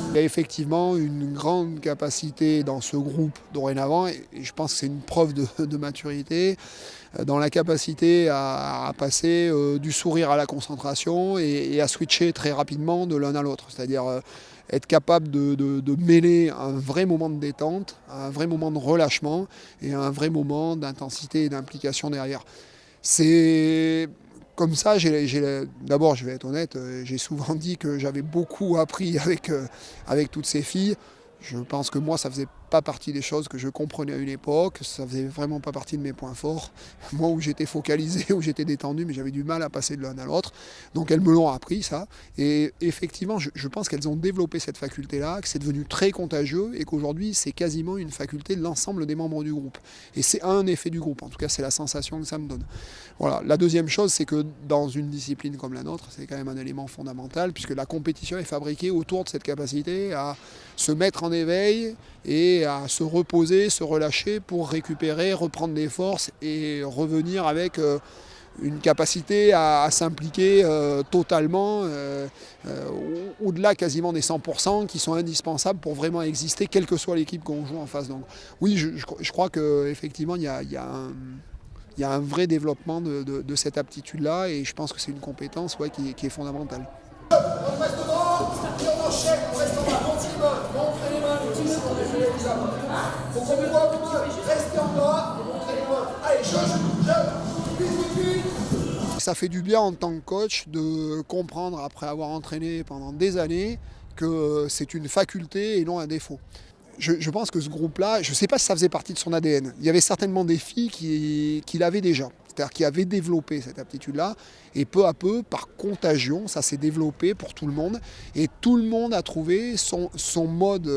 Il y a effectivement une grande capacité dans ce groupe dorénavant, et je pense que c'est une preuve de maturité, dans la capacité à passer du sourire à la concentration et à switcher très rapidement de l'un à l'autre. C'est-à-dire être capable de mêler un vrai moment de détente, un vrai moment de relâchement et un vrai moment d'intensité et d'implication derrière. C'est comme ça, d'abord je vais être honnête, j'ai souvent dit que j'avais beaucoup appris avec toutes ces filles. Je pense que moi, ça faisait pas partie des choses que je comprenais à une époque, ça faisait vraiment pas partie de mes points forts. Moi, où j'étais focalisé, où j'étais détendu, mais j'avais du mal à passer de l'un à l'autre. Donc elles me l'ont appris, ça. Et effectivement, je pense qu'elles ont développé cette faculté-là, que c'est devenu très contagieux et qu'aujourd'hui, c'est quasiment une faculté de l'ensemble des membres du groupe. Et c'est un effet du groupe, en tout cas, c'est la sensation que ça me donne. Voilà. La deuxième chose, c'est que dans une discipline comme la nôtre, c'est quand même un élément fondamental, puisque la compétition est fabriquée autour de cette capacité à se mettre en éveil et à se reposer, se relâcher pour récupérer, reprendre des forces et revenir avec une capacité à s'impliquer totalement, au-delà quasiment des 100% qui sont indispensables pour vraiment exister, quelle que soit l'équipe qu'on joue en face. Donc oui, je crois qu'effectivement, il y a un vrai développement de cette aptitude-là et je pense que c'est une compétence qui est fondamentale. On reste droit, et on enchaîne, on reste en bas, montre les mains, montrez les mains, faut qu'on me voit vos mains, restez en bas, et montrez les mains. Allez, vite. Ça fait du bien en tant que coach de comprendre, après avoir entraîné pendant des années, que c'est une faculté et non un défaut. Je pense que ce groupe-là, je ne sais pas si ça faisait partie de son ADN. Il y avait certainement des filles qui l'avaient déjà, c'est-à-dire qui avaient développé cette aptitude-là. Et peu à peu, par contagion, ça s'est développé pour tout le monde. Et tout le monde a trouvé son mode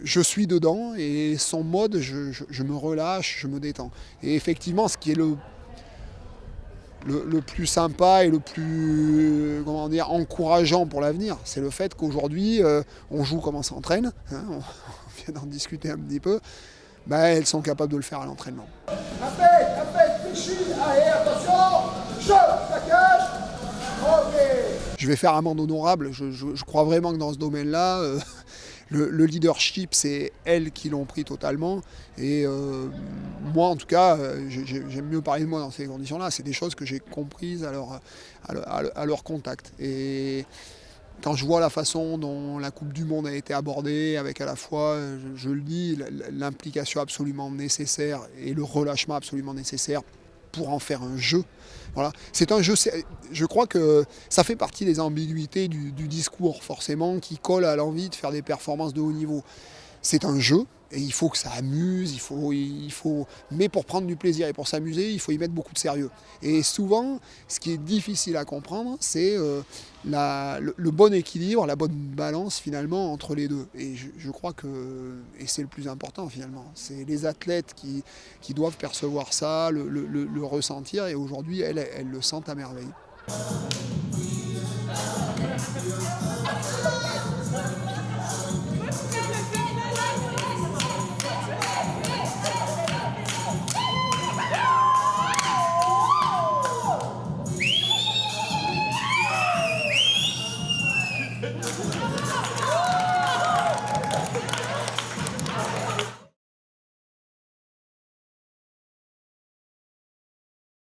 je suis dedans et son mode je me relâche, je me détends. Et effectivement, ce qui est le plus sympa et le plus encourageant pour l'avenir, c'est le fait qu'aujourd'hui, on joue comme on s'entraîne, hein, on vient d'en discuter un petit peu, elles sont capables de le faire à l'entraînement. Fléchi, allez, attention, saccage, ok. Je vais faire amende honorable, je crois vraiment que dans ce domaine-là, le leadership, c'est elles qui l'ont pris totalement. Et moi, en tout cas, j'aime mieux parler de moi dans ces conditions-là. C'est des choses que j'ai comprises à leur contact. Et quand je vois la façon dont la Coupe du Monde a été abordée, avec à la fois, je le dis, l'implication absolument nécessaire et le relâchement absolument nécessaire pour en faire un jeu. Voilà. C'est un jeu, je crois que ça fait partie des ambiguïtés du discours, forcément, qui colle à l'envie de faire des performances de haut niveau. C'est un jeu, et il faut que ça amuse, mais pour prendre du plaisir et pour s'amuser, il faut y mettre beaucoup de sérieux. Et souvent, ce qui est difficile à comprendre, c'est le bon équilibre, la bonne balance finalement entre les deux. Et je crois que, et c'est le plus important finalement, c'est les athlètes qui doivent percevoir ça, le ressentir, et aujourd'hui, elles le sentent à merveille.